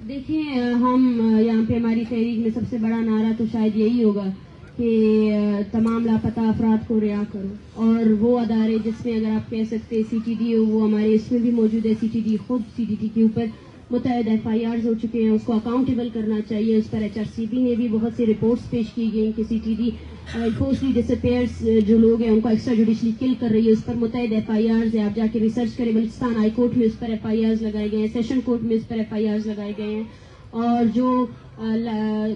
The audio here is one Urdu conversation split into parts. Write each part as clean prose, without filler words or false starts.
دیکھیں ہم یہاں پہ ہماری تحریک میں سب سے بڑا نعرہ تو شاید یہی ہوگا کہ تمام لاپتہ افراد کو رہا کرو، اور وہ ادارے جس میں اگر آپ کہہ سکتے سی ٹی ڈی ہو، وہ ہمارے اس میں بھی موجود ہے. سی ٹی ڈی خود سی ٹی ڈی کے اوپر متعدد ایف آئی آرز ہو چکے ہیں، اس کو اکاؤنٹیبل کرنا چاہیے. اس پر ایچ آر سی بی نے بھی بہت سی رپورٹس پیش کی گئی کہ سی ٹی ڈی فورسلی ڈس اپیئرس جو لوگ ہیں ان کو ایکسٹرا جوڈیشلی کل کر رہی ہے. اس پر متعدد ایف آئی آرز ہے، آپ جا کے ریسرچ کریں. بلوچستان ہائی کورٹ میں اس پر ایف آئی آرز لگائے گئے ہیں، سیشن کورٹ میں اس پر ایف آئی آرز لگائے گئے ہیں. اور جو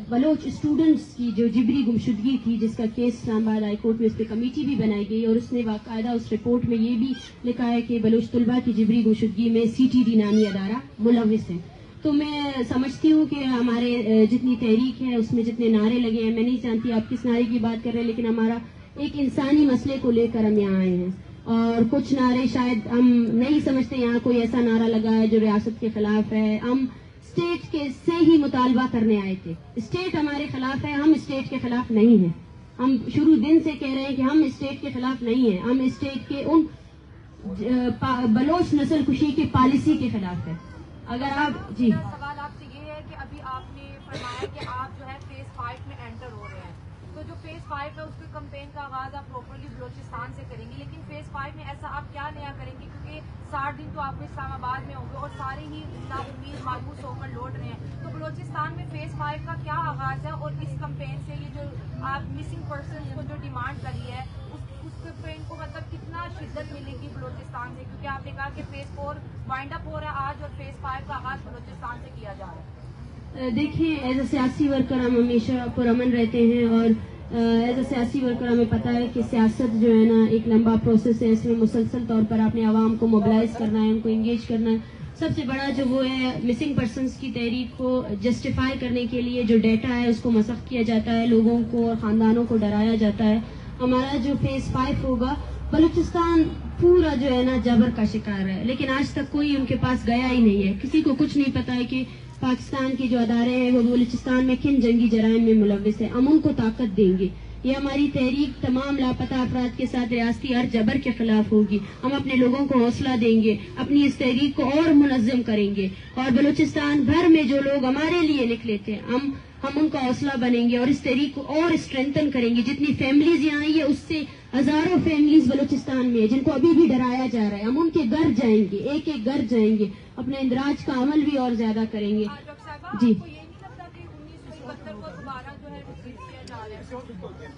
بلوچ اسٹوڈنٹس کی جو جبری گمشدگی تھی، جس کا کیس اسلام آباد ہائی کورٹ میں اس پہ کمیٹی بھی بنائی گئی، اور اس نے باقاعدہ اس رپورٹ میں یہ بھی لکھا ہے کہ بلوچ طلبہ کی جبری گمشدگی میں سی ٹی ڈی نامی ادارہ ملوث ہے. تو میں سمجھتی ہوں کہ ہمارے جتنی تحریک ہے اس میں جتنے نعرے لگے ہیں، میں نہیں جانتی آپ کس نعرے کی بات کر رہے ہیں، لیکن ہمارا ایک انسانی مسئلے کو لے کر ہم یہاں آئے ہیں. اور کچھ نعرے شاید ہم نہیں سمجھتے یہاں کوئی ایسا نعرہ لگا ہے جو ریاست کے خلاف ہے. ہم اسٹیٹ کے سے ہی مطالبہ کرنے آئے تھے. اسٹیٹ ہمارے خلاف ہے، ہم اسٹیٹ کے خلاف نہیں ہیں. ہم شروع دن سے کہہ رہے ہیں کہ ہم اسٹیٹ کے خلاف نہیں ہیں، ہم اسٹیٹ کے ان بلوچ نسل کشی کی پالیسی کے خلاف ہے. اگر آپ جی سوال آپ سے یہ ہے کہ ابھی آپ نے فرمایا کہ آپ جو ہے فیز 5 میں انٹر ہو رہے ہیں، تو جو فیز 5 ہے اس کے کمپین کا آغاز آپ پراپرلی بلوچستان سے کریں گے، لیکن فیز 5 میں ایسا آپ کیا نیا کریں گے؟ کیونکہ 60 دن تو آپ کو اسلام آباد میں ہوں گے اور سارے ہی نا امید مایوس ہو کر لوٹ رہے ہیں. تو بلوچستان میں فیز 5 کا کیا آغاز ہے، اور اس کمپین سے یہ جو آپ مسنگ پرسنز کو جو ڈیمانڈ کری ہے اس کمپین کو مطلب کتنا شدت ملے گی بلوچستان سے؟ کیونکہ آپ نے کہا کہ فیز 4 وائنڈ اپ ہو رہا ہے آج اور فیز 5 کا آغاز بلوچستان سے کیا جا رہا ہے. دیکھیں ایز اے سیاسی ورکر ہم ہمیشہ پرامن رہتے ہیں، اور ایز اے سیاسی ورکر ہمیں پتہ ہے کہ سیاست جو ہے نا ایک لمبا پروسیس ہے. اس میں مسلسل طور پر آپ نے عوام کو موبلائز کرنا ہے، ان کو انگیج کرنا ہے. سب سے بڑا جو وہ ہے مسنگ پرسنز کی تحریک کو جسٹیفائی کرنے کے لیے جو ڈیٹا ہے اس کو مسخ کیا جاتا ہے، لوگوں کو اور خاندانوں کو ڈرایا جاتا ہے. ہمارا جو فیز 5 ہوگا، بلوچستان پورا جو ہے نا جبر کا شکار ہے، لیکن آج تک کوئی ان کے پاس گیا ہی نہیں ہے. کسی کو کچھ نہیں پتا ہے کہ پاکستان کے جو ادارے ہیں وہ بلوچستان میں کن جنگی جرائم میں ملوث ہیں. ہم ان کو طاقت دیں گے. یہ ہماری تحریک تمام لاپتہ افراد کے ساتھ ریاستی ہر جبر کے خلاف ہوگی. ہم اپنے لوگوں کو حوصلہ دیں گے، اپنی اس تحریک کو اور منظم کریں گے، اور بلوچستان بھر میں جو لوگ ہمارے لیے نکلے تھے ہم ان کا حوصلہ بنیں گے اور اس تحریک کو اور اسٹرینتھن کریں گے. جتنی فیملیز یہاں آئی ہے اس سے ہزاروں فیملیز بلوچستان میں جن کو ابھی بھی ڈرایا جا رہا ہے، ہم ان کے گھر جائیں گے، ایک ایک گھر جائیں گے، اپنے اندراج کا عمل بھی اور زیادہ کریں گے. جی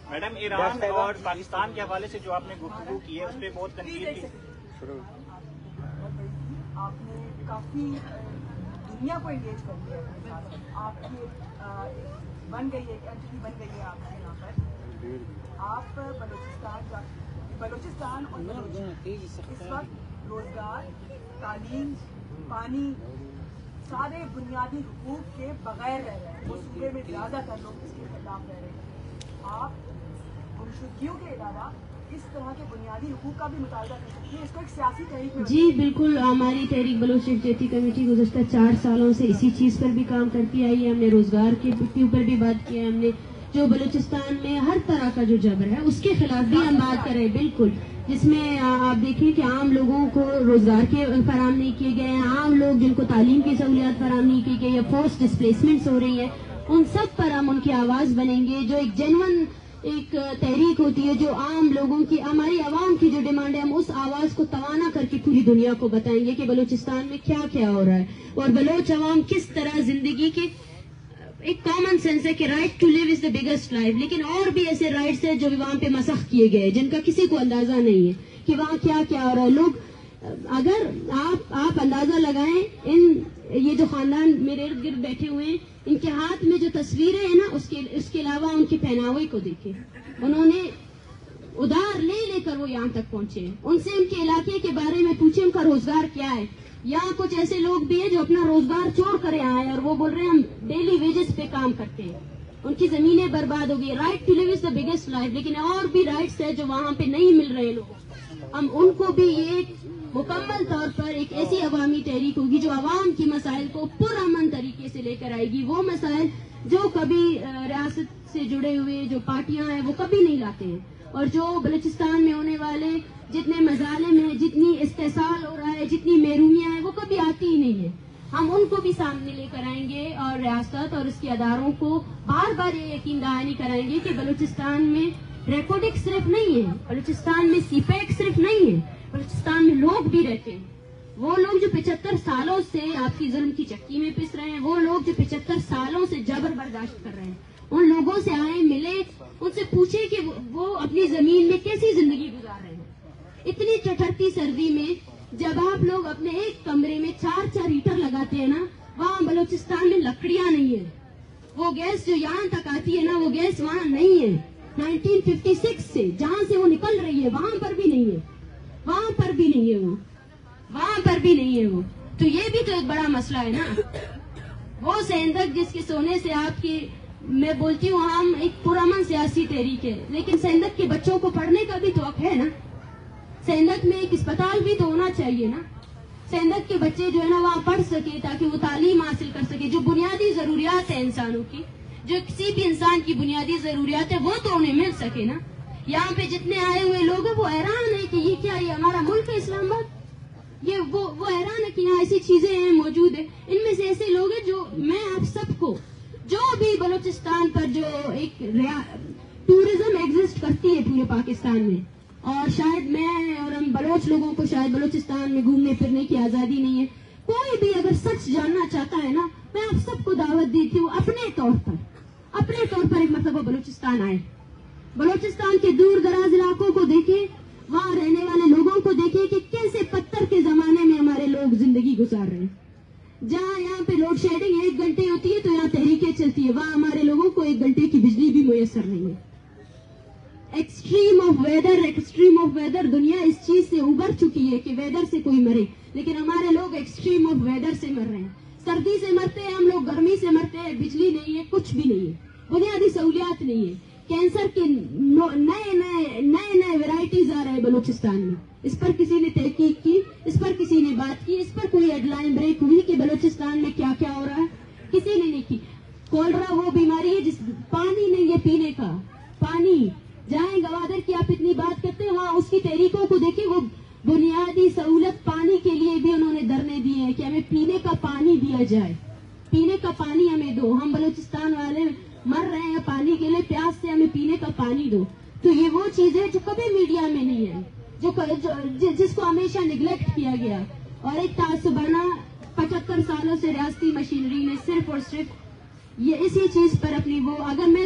میڈم، ایران اور پاکستان کے حوالے سے جو آپ نے گفتگو کی ہے اس پہ بہت تنقید کی. آپ نے کافی دنیا کو انگیج کر دیا، آپ کی بن گئی ہے، اینٹی بن گئی ہے آپ کے یہاں پر. آپ بلوچستان اور اس وقت روزگار، تعلیم، پانی، سارے بنیادی حقوق کے بغیر رہ رہے ہیں. وہ صوبے میں زیادہ تر لوگ اس کے خلاف رہ رہے ہیں. آپ گمشدگیوں کے علاوہ اس طرح کے بنیادی حقوق کا بھی مطالبہ کر سکتی ہے. اس کو ایک سیاسی تحریک میں جی بالکل. ہماری تحریک بلوچ یکجہتی کمیٹی گزشتہ 4 سالوں سے اسی چیز پر بھی کام کرتی آئی ہے. ہم نے روزگار کے اوپر بھی بات کی ہے. ہم نے جو بلوچستان میں ہر طرح کا جو جبر ہے اس کے خلاف بھی ہم بات کریں، بالکل، جس میں آپ دیکھیں کہ عام لوگوں کو روزگار کے فراہم نہیں کیے گئے ہیں، عام لوگ جن کو تعلیم کی سہولیات فراہم نہیں کی گئی ہے، فورس ڈسپلیسمنٹس ہو رہی ہیں، ان سب پر ہم ان کی آواز بنیں گے. جو ایک جینون ایک تحریک ہوتی ہے جو عام لوگوں کی، ہماری عوام کی جو ڈیمانڈ ہے، ہم اس آواز کو توانا کر کے پوری دنیا کو بتائیں گے کہ بلوچستان میں کیا کیا ہو رہا ہے اور بلوچ عوام کس طرح زندگی کے ایک کامن سینس ہے کہ right to live is the biggest life, لیکن اور بھی ایسے رائٹس ہیں جو وہاں پہ مسخ کیے گئے جن کا کسی کو اندازہ نہیں ہے کہ وہاں کیا کیا ہو رہا ہے. لوگ اگر آپ اندازہ لگائیں، یہ جو خاندان میرے ارد گرد بیٹھے ہوئے ہیں، ان کے ہاتھ میں جو تصویریں ہیں نا اس کے علاوہ ان کے پہناوے کو دیکھیں. انہوں نے ادھار لے کر وہ یہاں تک پہنچے ہیں. ان سے ان کے علاقے کے بارے میں پوچھیں ان کا روزگار کیا ہے. یہاں کچھ ایسے لوگ بھی ہیں جو اپنا روزگار چھوڑ کر آئے ہیں اور وہ بول رہے ہیں ہم ڈیلی ویجز پہ کام کرتے ہیں. ان کی زمینیں برباد ہو گئی. Right to live is the biggest life, لیکن اور بھی رائٹس ہیں جو وہاں پہ نہیں مل رہے لوگوں کو. ہم ان کو بھی یہ مکمل طور پر ایک ایسی عوامی تحریک ہوگی جو عوام کی مسائل کو پرامن طریقے سے لے کر آئے گی. وہ مسائل جو کبھی ریاست سے جڑے ہوئے جو پارٹیاں ہیں وہ کبھی نہیں لاتے ہیں، اور جو بلوچستان میں ہونے والے جتنے مظالم ہیں، جتنی استحصال ہو رہا ہے، جتنی محرومیاں ہیں، وہ کبھی آتی ہی نہیں ہے. ہم ان کو بھی سامنے لے کر آئیں گے اور ریاست اور اس کے اداروں کو بار بار یہ یقین دہانی کرائیں گے کہ بلوچستان میں ریکارڈنگ صرف نہیں ہے، بلوچستان میں سی پیک صرف نہیں ہے، بلوچستان میں لوگ بھی رہتے ہیں، وہ لوگ جو 75 سالوں سے آپ کی ظلم کی چکی میں پس رہے ہیں، وہ لوگ جو 75 سالوں سے جبر برداشت کر رہے ہیں، ان لوگوں سے آئیں ملے، ان سے پوچھیں کہ وہ اپنی زمین میں کیسی زندگی گزار رہے ہیں اتنی ٹھٹھرتی سردی میں۔ جب آپ لوگ اپنے ایک کمرے میں 4 ہیٹر لگاتے ہیں نا، وہاں بلوچستان میں لکڑیاں نہیں ہے، وہ گیس جو یہاں تک آتی ہے نا، وہ گیس وہاں نہیں ہے۔ 1956 سے جہاں سے وہ نکل رہی ہے وہاں پر بھی نہیں ہے، وہاں پر بھی نہیں ہے، وہاں پر بھی نہیں ہے وہ۔ تو یہ بھی تو ایک بڑا مسئلہ ہے نا۔ وہ سیندک جس کے سونے سے آپ کی، میں بولتی ہوں ہم ایک پرامن سیاسی تحریک ہے، لیکن سیندک کے بچوں کو پڑھنے کا بھی تو حق ہے نا۔ سیندک میں ایک اسپتال بھی تو ہونا چاہیے نا، سیندک کے بچے جو ہے نا وہاں پڑھ سکے تاکہ وہ تعلیم حاصل کر سکے، جو بنیادی ضروریات ہیں انسانوں کی، جو کسی بھی انسان کی بنیادی ضروریات ہے وہ تو انہیں مل سکے نا۔ یہاں پہ جتنے آئے ہوئے لوگ ہیں وہ حیران ہیں کہ یہ کیا، یہ ہمارا ملک ہے اسلام آباد، یہ وہ حیران ہے کہ یہاں ایسی چیزیں ہیں موجود ہیں۔ ان میں سے ایسے لوگ ہیں جو میں آپ سب کو، جو بھی بلوچستان پر جو ایک ٹورزم ایگزسٹ کرتی ہے پورے پاکستان میں، اور شاید میں اور ہم بلوچ لوگوں کو شاید بلوچستان میں گھومنے پھرنے کی آزادی نہیں ہے، کوئی بھی اگر سچ جاننا چاہتا ہے نا، میں آپ سب کو دعوت دیتی ہوں اپنے طور پر ایک مرتبہ بلوچستان آئے، بلوچستان کے دور دراز علاقوں کو دیکھیں، وہاں رہنے والے لوگوں کو دیکھیں کہ کیسے پتھر کے زمانے میں ہمارے لوگ زندگی گزار رہے ہیں۔ جہاں یہاں پہ لوڈ شیڈنگ 1 گھنٹے ہوتی ہے تو یہاں تحریکیں چلتی ہے، وہاں ہمارے لوگوں کو 1 گھنٹے کی بجلی بھی میسر نہیں ہے۔ ایکسٹریم آف ویدر، دنیا اس چیز سے ابھر چکی ہے کہ ویدر سے کوئی مرے، لیکن ہمارے لوگ ایکسٹریم آف ویدر سے مر رہے ہیں، سردی سے مرتے ہیں ہم لوگ، گرمی سے مرتے ہیں، بجلی نہیں ہے، کچھ بھی نہیں ہے، بنیادی سہولیات نہیں ہے، کینسر کے نئے ورائٹیز آ رہے ہیں بلوچستان میں۔ اس پر کسی نے تحقیق کی، اس پر کسی نے بات کی، اس پر کوئی ہیڈ لائن بریک ہوئی کہ بلوچستان میں کیا کیا ہو رہا ہے؟ کسی نے نہیں کی۔ کولرا وہ بیماری ہے جس پانی نہیں ہے پینے کا، پانی جائیں گوادر کی آپ اتنی بات کرتے ہیں، وہاں اس کی تحریکوں کو دیکھیں، وہ بنیادی سہولت پانی کے لیے بھی انہوں نے دھرنے دیے ہیں کہ ہمیں پینے کا پانی دیا جائے، پینے کا پانی ہمیں دو، ہم بلوچستان والے مر رہے ہیں پانی کے لیے، پیاس سے ہمیں پینے کا پانی دو۔ تو یہ وہ چیز ہے جو کبھی میڈیا میں نہیں ہے، جس کو ہمیشہ نگلیکٹ کیا گیا، اور ایک تعصبانہ 75 سالوں سے ریاستی مشینری نے صرف اور صرف یہ اسی چیز پر اپنی وہ، اگر میں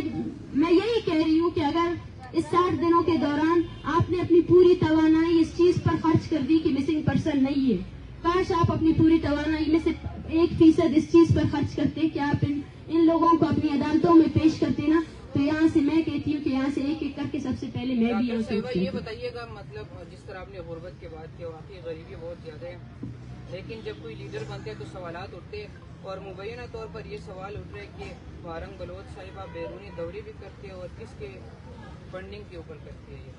یہی کہہ رہی ہوں کہ اگر اس 60 دنوں کے دوران آپ نے اپنی پوری توانائی اس چیز پر خرچ کر دی کہ مسنگ پرسن نہیں ہے، کاش آپ اپنی پوری توانائی میں سے 1% اس چیز پر خرچ کرتے کہ آپ ان لوگوں کو اپنی عدالتوں میں پیش کرتے نا، تو یہاں سے میں کہتی ہوں کہ یہاں سے ایک ایک کر کے سب سے پہلے میں بھی یہاں سے یہ بتائیے گا، مطلب جس طرح آپ نے غربت کی بات کی، واقعی غریبی بہت زیادہ ہے، لیکن جب کوئی لیڈر بنتے ہیں تو سوالات اٹھتے ہیں، اور مبینہ طور پر یہ سوال اٹھ رہے کہ وارنگ بلوچ صاحبہ بیرونی دورے بھی کرتے ہیں، اور کس کے فنڈنگ کے اوپر کرتی ہے یہ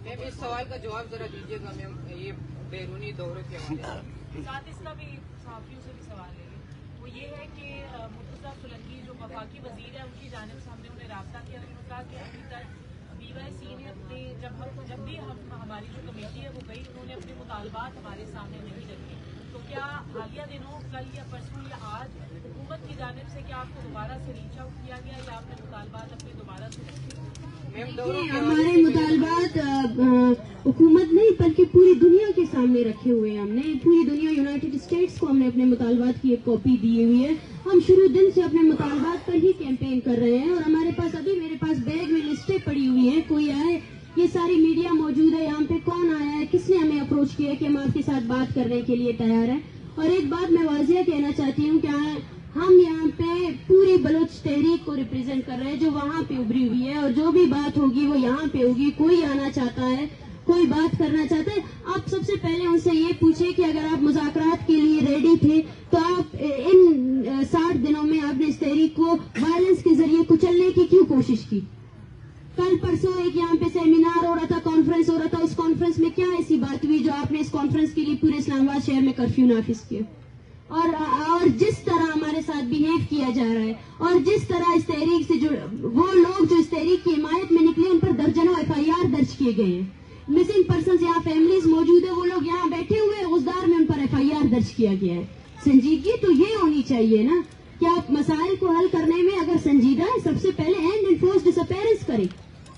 میم اس سوال کا جواب ذرا دیجیے گا میم، یہ بیرونی دوروں کے ساتھ اس کا بھی صحافیوں سے بھی سوال ہے، وہ یہ ہے کہ مرتضیٰ سولنگی جو وفاقی وزیر ہے، ان کی جانب سے ہم نے انہیں رابطہ کیا، انہوں نے کہا کہ ابھی تک BYC نے جب بھی ہماری جو کمیٹی ہے وہ گئی، انہوں نے اپنے مطالبات ہمارے سامنے نہیں رکھے، تو کیا حالیہ دنوں کل یا پرسوں یا آج حکومت کی جانب سے کیا آپ کو دوبارہ سے ریچ آؤٹ کیا گیا یا آپ نے مطالبات اپنے دوبارہ سے رکھے؟ ہمارے مطالبات حکومت نہیں بلکہ پوری دنیا کے سامنے رکھے ہوئے ہیں، ہم نے پوری دنیا، یونائٹڈ اسٹیٹس کو ہم نے اپنے مطالبات کی ایک کاپی دی ہوئی ہے، ہم شروع دن سے اپنے مطالبات پر ہی کیمپین کر رہے ہیں، اور ہمارے پاس میرے پاس بیگ میں لسٹیں پڑی ہوئی ہیں، کوئی آئے، یہ ساری میڈیا موجود ہے یہاں پہ، کون آیا ہے، کس نے ہمیں اپروچ کیا کہ ہم آپ کے ساتھ بات کرنے کے لیے تیار ہیں۔ اور ایک بات میں واضح کہنا چاہتی ہوں کہ ہم یہاں پہ پوری بلوچ تحریک کو ریپرزینٹ کر رہے ہیں جو وہاں پہ ابری ہوئی ہے، اور جو بھی بات ہوگی وہ یہاں پہ ہوگی، کوئی آنا چاہتا ہے، کوئی بات کرنا چاہتا ہے، آپ سب سے پہلے ان سے یہ پوچھیں کہ اگر آپ مذاکرات کے لیے ریڈی تھے تو آپ ان 60 دنوں میں آپ نے اس تحریک کو وائلنس کے ذریعے کچلنے کی کیوں کوشش کی؟ کل پرسوں ایک یہاں پہ سیمینار ہو رہا تھا، کانفرنس ہو رہا تھا، اس کانفرنس میں کیا ایسی بات ہوئی جو آپ نے اس کانفرنس کے لیے پورے اسلام آباد شہر میں کرفیو نافذ کیا؟ اور جس طرح ہمارے ساتھ بیہیو کیا جا رہا ہے، اور جس طرح اس تحریک سے وہ لوگ جو اس تحریک کی حمایت میں نکلے ان پر درجنوں FIR درج کیے گئے ہیں. مسنگ پرسنز یہاں فیملیز موجود ہیں، وہ لوگ یہاں بیٹھے ہوئے ہیں، غزدار میں ان پر FIR درج کیا گیا ہے. سنجیدگی تو یہ ہونی چاہیے نا کہ آپ مسائل کو حل کرنے میں اگر سنجیدہ ہے، سب سے پہلے اینڈ انفورس ڈس اپیرنس کریں.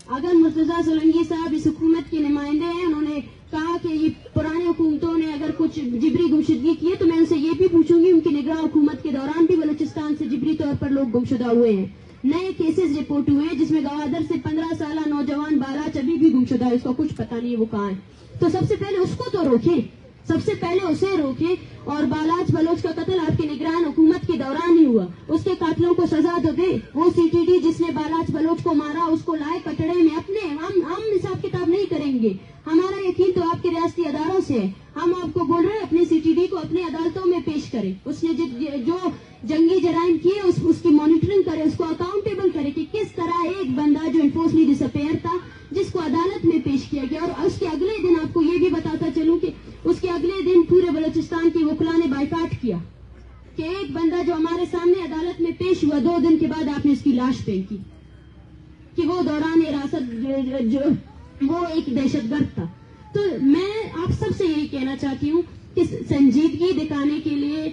اگر مرتضیٰ سولنگی صاحب اس حکومت کے نمائندے ہیں، انہوں نے کہا کہ یہ پرانی حکومتوں نے اگر کچھ جبری گمشدگی کی ہے تو میں ان سے یہ بھی پوچھوں گی ان کی نگراں حکومت کے دوران بھی بلوچستان سے جبری طور پر لوگ گمشدہ ہوئے ہیں. نئے کیسز رپورٹ ہوئے ہیں جس میں گوادر سے 15 سالہ نوجوان بالاچ ابھی بھی گمشدہ ہے، اس کا کچھ پتہ نہیں ہے وہ کہاں ہے. تو سب سے پہلے اس کو تو روکیں، سب سے پہلے اسے روکیں. اور بالاچ بلوچ کا قتل آپ کی نگران حکومت کے دوران ہی ہوا، اس کے قاتلوں کو سزا تو دے. وہ CTD جس نے بالاچ بلوچ کو مارا اس کو لائے کٹڑے میں. اپنے ہم حساب کتاب نہیں کریں گے، ہمارا یقین تو آپ کے ریاستی اداروں سے ہے. ہم آپ کو بول رہے ہیں اپنے CTD کو اپنے عدالتوں میں پیش کریں. اس نے جو جنگی جرائم کیے اس کی مانیٹرنگ کرے، اس کو اکاؤنٹیبل کرے کہ کس طرح ایک بندہ جو انفورسلی ڈس اپیئر تھا جس کو عدالت میں پیش کیا گیا. اور اس کے اگلے دن آپ کو یہ بھی بتاتا چلوں کہ اس کے اگلے دن پورے بلوچستان کی وکلاء نے بائیکاٹ کیا کہ ایک بندہ جو ہمارے سامنے عدالت میں پیش ہوا 2 دن کے بعد آپ نے اس کی لاش پھینکی کہ وہ دوران حراست وہ ایک دہشت گرد تھا. تو میں آپ سب سے یہی کہنا چاہتی ہوں کہ سنجیدگی دکھانے کے لیے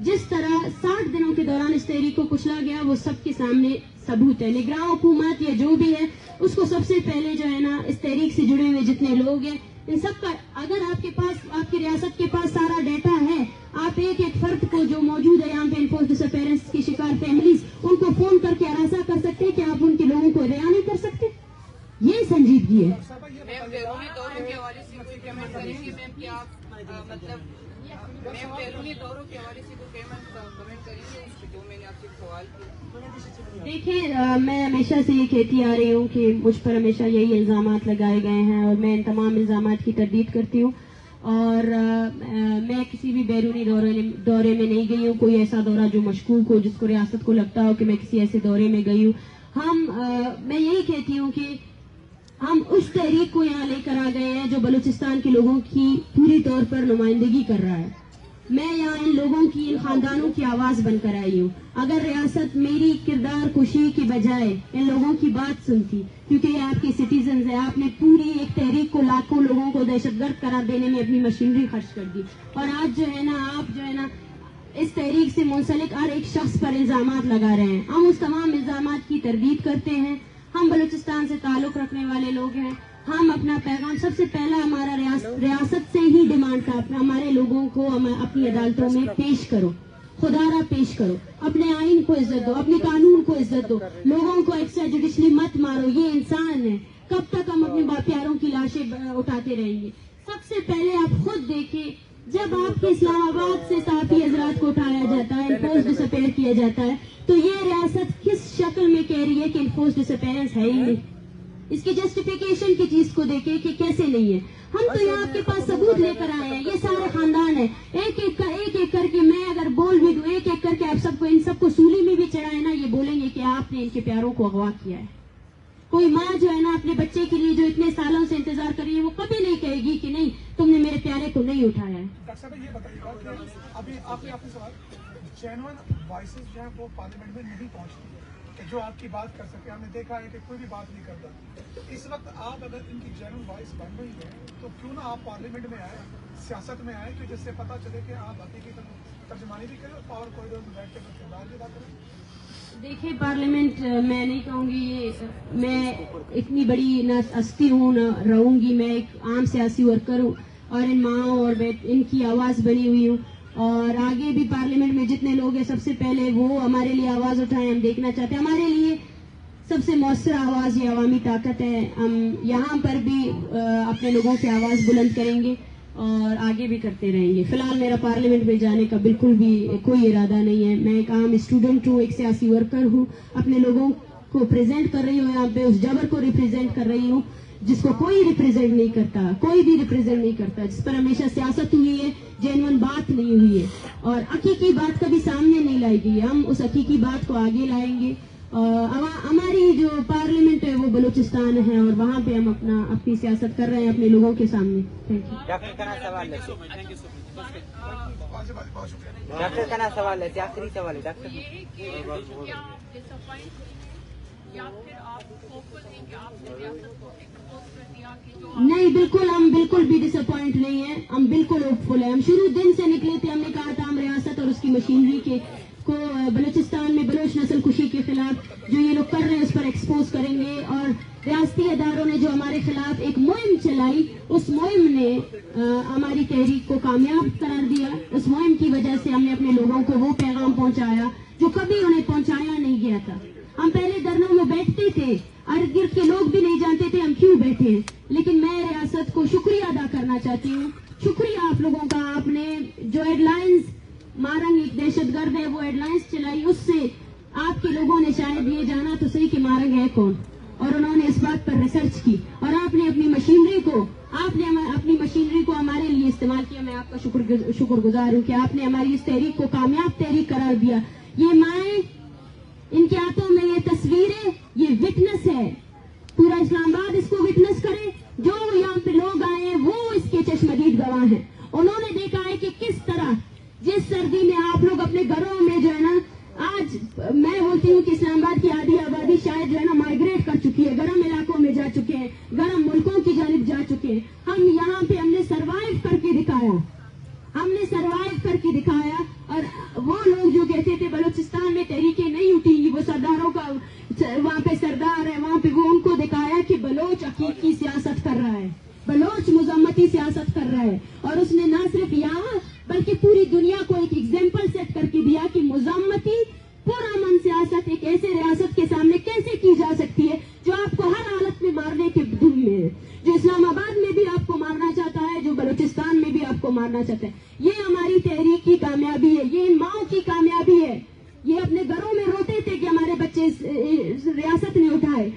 جس طرح 60 دنوں کے دوران اس تحریک کو کچلا گیا وہ سب کے سامنے ثبوت ہے. نگراں حکومت یا جو بھی ہے اس کو سب سے پہلے جو ہے نا اس تحریک سے جڑے ہوئے جتنے لوگ ہیں ان سب کا اگر آپ کے پاس آپ کی ریاست کے پاس سارا ڈیٹا ہے، آپ ایک ایک فرد کو جو موجود ہے یہاں پہ انفورس ڈس اپیئرنس کی شکار فیملیز ان کو فون کر کے ہراساں کر سکتے ہیں کہ آپ ان کے لوگوں کو رہا نہیں کر سکتے. یہ سنجیدگی ہے. میم بیرونی دوروں کے حوالے سے کوئی کمنٹ کریں گے میم کہ آپ مطلب میم بیرونی دوروں کے حوالے سے کوئی کمنٹ کریں گے جو میں نے آپ سے سوال کیا؟ دیکھیں میں ہمیشہ سے یہ کہتی آ رہی ہوں کہ مجھ پر ہمیشہ یہی الزامات لگائے گئے ہیں اور میں ان تمام الزامات کی تردید کرتی ہوں. اور میں کسی بھی بیرونی دورے میں نہیں گئی ہوں. کوئی ایسا دورہ جو مشکوک ہو جس کو ریاست کو لگتا ہو کہ میں کسی ایسے دورے میں گئی ہوں. میں یہی کہتی ہوں کہ ہم اس تحریک کو یہاں لے کر آ گئے ہیں جو بلوچستان کے لوگوں کی پوری طور پر نمائندگی کر رہا ہے. میں یہاں ان لوگوں کی ان خاندانوں کی آواز بن کر آئی ہوں. اگر ریاست میری کردار کشی کے بجائے ان لوگوں کی بات سنتی، کیونکہ یہ آپ کے سٹیزنز ہیں، آپ نے پوری ایک تحریک کو لاکھوں لوگوں کو دہشت گرد قرار دینے میں اپنی مشینری خرچ کر دی، اور آج جو ہے نا آپ جو ہے نا اس تحریک سے منسلک ہر ایک شخص پر الزامات لگا رہے ہیں. ہم اس تمام الزامات کی تردید کرتے ہیں. ہم بلوچستان سے تعلق رکھنے والے لوگ ہیں. ہم اپنا پیغام سب سے پہلا ہمارا ریاست سے ہی ڈیمانڈ تھا ہمارے لوگوں کو اپنی عدالتوں میں پیش کرو، خدارہ پیش کرو، اپنے آئین کو عزت دو، اپنے قانون کو عزت دو، لوگوں کو ایکسٹرا جوڈیشلی مت مارو. یہ انسان ہے. کب تک ہم اپنے پیاروں کی لاشیں اٹھاتے رہیں گے؟ سب سے پہلے آپ خود دیکھیں، جب آپ کے اسلام آباد سے صحافی حضرات کو اٹھایا جاتا ہے، انفورس ڈس اپیئر کیا جاتا ہے، تو یہ ریاست کس شکل میں کہہ رہی ہے کہ انفورس ڈس اپیئرنس ہے ہی نہیں؟ اس کی جسٹیفیکیشن کی چیز کو دیکھیں کہ کیسے نہیں ہے. ہم تو یہاں آپ کے پاس ثبوت لے کر آئے ہیں. یہ سارے خاندان ہے، ایک ایک کر کے میں اگر بول بھی دوں، ایک ایک کر کے آپ سب کو ان سب کو سولی میں بھی چڑھائے نا، یہ بولیں گے کہ آپ نے ان کے پیاروں کو اغوا کیا ہے. کوئی ماں جو ہے نا اپنے بچے کے لیے جو اتنے سالوں سے انتظار کر رہی ہے وہ کبھی نہیں کہے گی کہ نہیں تم نے میرے پیارے کو نہیں اٹھایا ہے. ڈاکٹر صاحب یہ بتائیے گا کہ ابھی آپ نے اپنے سوال جینوئن وائسز جو ہیں وہ پارلیمنٹ میں نہیں پہنچتی کہ جو آپ کی بات کر سکے. ہم نے دیکھا ہے کہ کوئی بھی بات نہیں کرتا. اس وقت آپ اگر ان کی جینوئن وائس بن رہی ہے تو کیوں نہ آپ پارلیمنٹ میں آئے، سیاست میں آئے، کہ جس سے پتہ چلے کہ آپ حقیقی ترجمانی بھی کریں اور پاور کوریڈور میں بیٹھ کے کردار بھی ادا کریں. دیکھیے پارلیمنٹ میں نہیں کہوں گی میں اتنی بڑی نہ ہستی ہوں نہ رہوں گی. میں ایک عام سیاسی ورکر ہوں اور ان ماؤں اور ان کی آواز بنی ہوئی ہوں. اور آگے بھی پارلیمنٹ میں جتنے لوگ ہیں سب سے پہلے وہ ہمارے لیے آواز اٹھائیں. ہم دیکھنا چاہتے ہیں ہمارے لیے سب سے مؤثر آواز یہ عوامی طاقت ہے. ہم یہاں پر بھی اپنے لوگوں کی آواز بلند کریں گے اور آگے بھی کرتے رہیں گے. فی الحال میرا پارلیمنٹ میں جانے کا بالکل بھی کوئی ارادہ نہیں ہے. میں ایک عام اسٹوڈنٹ ہوں، ایک سیاسی ورکر ہوں. اپنے لوگوں کو پریزنٹ کر رہی ہوں یہاں پہ، اس جبر کو ریپریزنٹ کر رہی ہوں جس کو کوئی ریپریزنٹ نہیں کرتا، کوئی بھی ریپریزنٹ نہیں کرتا، جس پر ہمیشہ سیاست ہوئی ہے، جینوئن بات نہیں ہوئی ہے اور حقیقی بات کبھی سامنے نہیں لائی گئی. ہم اس حقیقی بات کو آگے لائیں گے. ہماری جو پارلیمنٹ ہے وہ بلوچستان ہے اور وہاں پہ ہم اپنی سیاست کر رہے ہیں اپنے لوگوں کے سامنے. Thank you. بہت شکریہ. ڈاکٹر کا نا سوال ہے, آخری سوال ہے ڈاکٹر. یہ ہے کہ کیا آپ ڈسپوائنٹ ہوئے یا پھر آپ ہوپفل ہیں کہ آپ نے ریاست کو ایکسپوز کر دیا کہ جو نہیں, بالکل ہم بالکل بھی ڈس اپوائنٹ نہیں ہیں, ہم بالکل ہوپفل ہیں. ہم شروع دن سے نکلے تھے, ہم نے کہا تھا ہم ریاست اور اس کی مشینری کے کو بلوچستان میں بلوچ نسل کشی کے خلاف جو یہ لوگ کر رہے ہیں اس پر ایکسپوز کریں گے. اور ریاستی اداروں نے جو ہمارے خلاف ایک مہم چلائی, اس مہم نے ہماری تحریک کو کامیاب قرار دیا. اس مہم کی وجہ سے ہم نے اپنے لوگوں کو وہ پیغام پہنچایا جو کبھی انہیں پہنچایا نہیں گیا تھا. ہم پہلے دھرنوں میں بیٹھتے تھے, ارد گرد کے لوگ بھی نہیں جانتے تھے ہم کیوں بیٹھے ہیں. لیکن میں ریاست کو شکریہ ادا کرنا چاہتی ہوں, شکریہ آپ لوگوں کا. آپ نے جو ہیڈ لائنز مارنگ ایک دہشت گرد ہے وہ ہیڈ لائنز چلائی, اس سے آپ کے لوگوں نے شاید یہ جانا تو صحیح کہ مارنگ ہے کون, اور انہوں نے اس بات پر ریسرچ کی, اور آپ نے اپنی مشینری کو ہمارے لیے استعمال کیا. میں آپ کا شکر گزار ہوں کہ آپ نے ہماری اس تحریک کو کامیاب تحریک قرار دیا. یہ مائیں, ان کے ہاتھوں میں یہ تصویریں, یہ وٹنس ہے. پورا اسلام آباد اس کو وٹنس کرے, جو یہاں پہ لوگ آئے ہیں وہ اس کے چشمدید گواہ ہیں. انہوں نے دیکھا ہے کہ کس طرح جس سردی میں آپ لوگ اپنے گھروں میں جو ہے نا, آج میں بولتی ہوں کہ اسلام آباد کی آدھی آبادی شاید جو ہے نا مائگریٹ کر چکی ہے, گرم علاقوں میں جا چکے ہیں, گرم ملکوں کی جانب جا چکے ہیں. ہم یہاں پہ ہم نے سروائیو کر کے دکھایا, اور وہ لوگ جو کہتے تھے بلوچستان میں تحریکیں نہیں اٹھیں گی, وہ سرداروں کا وہاں پہ سردار ہے وہاں پہ, وہ ان کو دکھایا کہ بلوچ حقیقی سیاست کر رہا ہے, بلوچ مذمتی سیاست کر رہا ہے. اور اس نے نہ صرف یہاں بلکہ پوری دنیا کو ایک ایگزامپل سیٹ کر کے دیا کہ مذمتی پرامن سیاست ایک ایسے ریاست کے سامنے کیسے کی جا سکتی ہے جو آپ کو ہر حالت میں مارنے کے دھن میں ہے, جو اسلام آباد میں بھی آپ کو مارنا چاہتا ہے, جو بلوچستان میں بھی آپ کو مارنا چاہتا ہے. یہ ہماری تحریک کی کامیابی ہے, یہ ان ماؤں کی کامیابی ہے. یہ اپنے گھروں میں روتے تھے کہ ہمارے بچے ریاست نے اٹھائے,